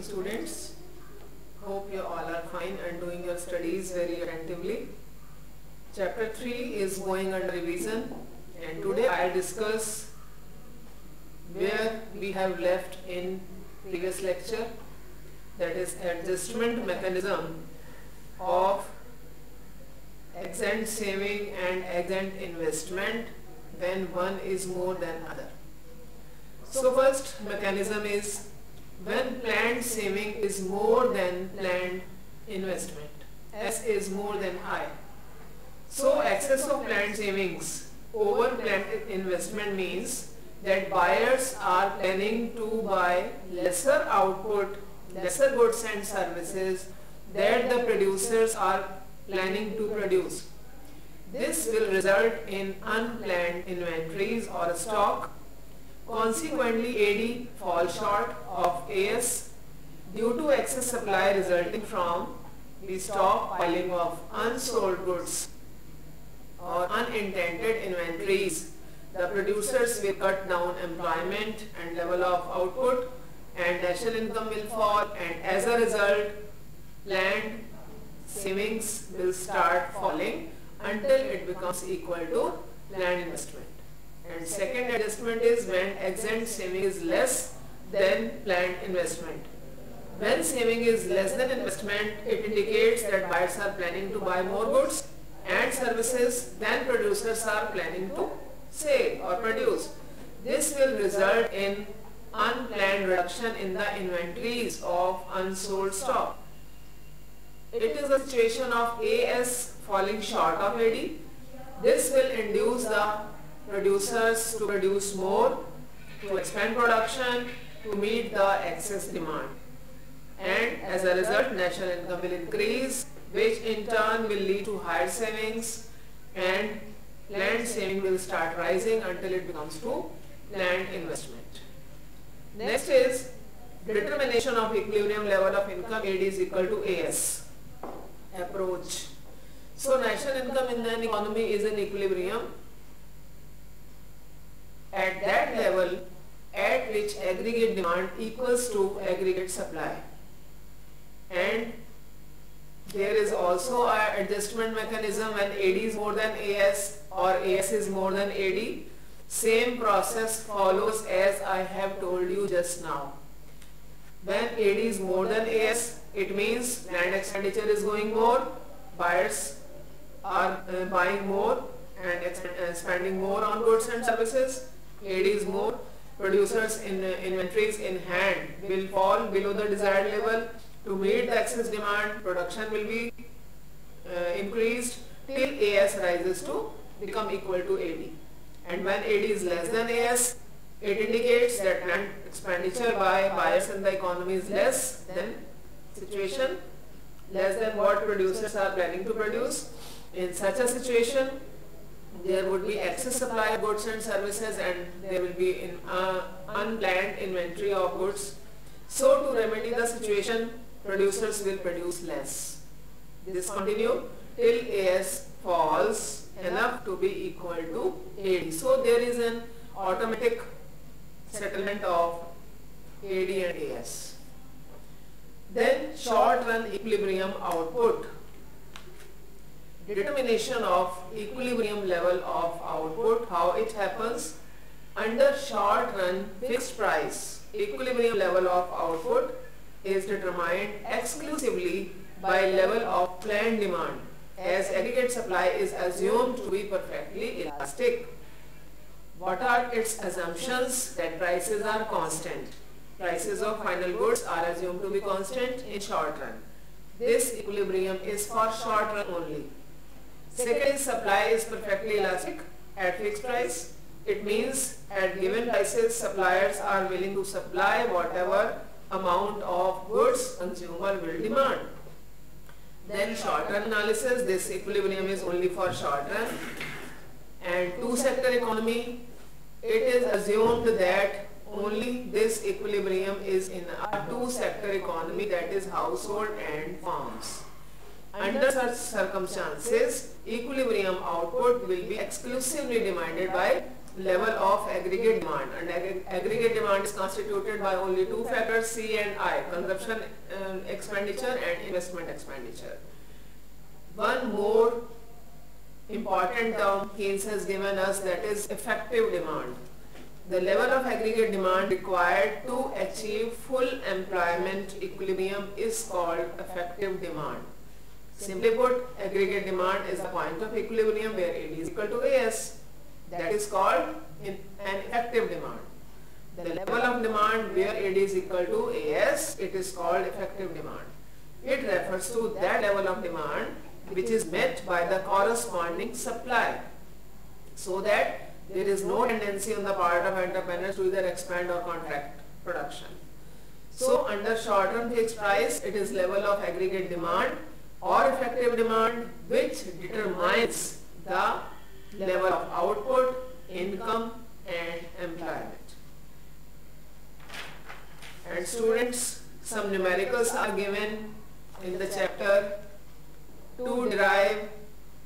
students. Hope you all are fine and doing your studies very attentively. Chapter 3 is going under revision, and today I'll discuss where we have left in previous lecture, that is adjustment mechanism of exempt saving and exempt investment when one is more than other. So first mechanism is when planned saving is more than planned investment. S is more than I. So excess of planned savings over planned investment means that buyers are planning to buy lesser output, lesser goods and services that the producers are planning to produce. This will result in unplanned inventories or stock. Consequently, AD falls short of AS due to excess supply resulting from the stockpiling of unsold goods or unintended inventories. The producers will cut down employment and level of output, and national income will fall, and as a result, planned savings will start falling until it becomes equal to planned investment. And second adjustment is when exempt saving is less than planned investment. When saving is less than investment, it indicates that buyers are planning to buy more goods and services than producers are planning to sell or produce. This will result in unplanned reduction in the inventories of unsold stock. It is a situation of AS falling short of AD. This will induce the producers to produce more, to expand production, to meet the excess demand. And as a result, national income will increase, which in turn will lead to higher savings, and planned saving will start rising until it becomes to planned investment. Next is determination of equilibrium level of income. AD is equal to AS approach. So national income in an economy is in equilibrium at that level at which aggregate demand equals to aggregate supply. And there is also an adjustment mechanism when AD is more than AS or AS is more than AD. Same process follows as I have told you just now. When AD is more than AS, it means planned expenditure is going more, buyers are buying more and spending more on goods and services. AD is more, producers in inventories in hand will fall below the desired level. To meet the excess demand, production will be increased till AS rises to become equal to AD. And when AD is less than AS, it indicates that planned expenditure by buyers in the economy is less than situation, less than what producers are planning to produce. In such a situation, there would be excess supply of goods and services, and there will be an unplanned inventory of goods. So to remedy the situation, producers will produce less. This continues till AS falls enough to be equal to AD. So there is an automatic settlement of AD and AS. Then short run equilibrium output. Determination of equilibrium level of output, how it happens. Under short run fixed price, equilibrium level of output is determined exclusively by level of planned demand, as aggregate supply is assumed to be perfectly elastic. What are its assumptions? That prices are constant. Prices of final goods are assumed to be constant in short run. This equilibrium is for short run only. Second is supply is perfectly elastic at fixed price. It means at given prices, suppliers are willing to supply whatever amount of goods consumer will demand. Then short run analysis, this equilibrium is only for short run. And two-sector economy, it is assumed that only this equilibrium is in a two-sector economy, that is household and farms. Under such circumstances, equilibrium output will be exclusively demanded by level of aggregate demand, and aggregate demand is constituted by only two factors, C and I, consumption expenditure and investment expenditure. One more important term Keynes has given us, that is effective demand. The level of aggregate demand required to achieve full employment equilibrium is called effective demand. Simply put, aggregate demand is the point of equilibrium where AD is equal to AS. That is called an effective demand. The level of demand where AD is equal to AS, it is called effective demand. It refers to that level of demand which is met by the corresponding supply, so that there is no tendency on the part of entrepreneurs to either expand or contract production. So under short-term fixed price, it is level of aggregate demand or effective demand which determines the level of output, income and employment. And students, some numericals are given in the chapter to derive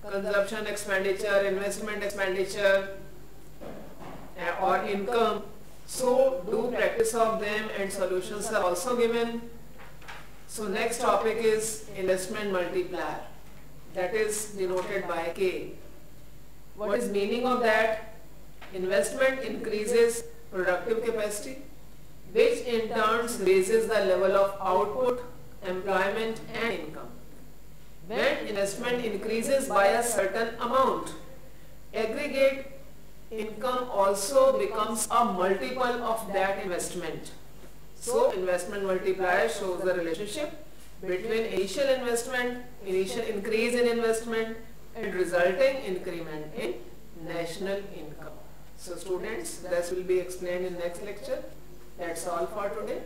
consumption expenditure, investment expenditure or income. So do practice of them, and solutions are also given. So next topic is investment multiplier, that is denoted by K. What is meaning of that? Investment increases productive capacity, which in turn raises the level of output, employment and income. When investment increases by a certain amount, aggregate income also becomes a multiple of that investment. So investment multiplier shows the relationship between initial investment, initial increase in investment and resulting increment in national income. So students, this will be explained in next lecture. That's all for today.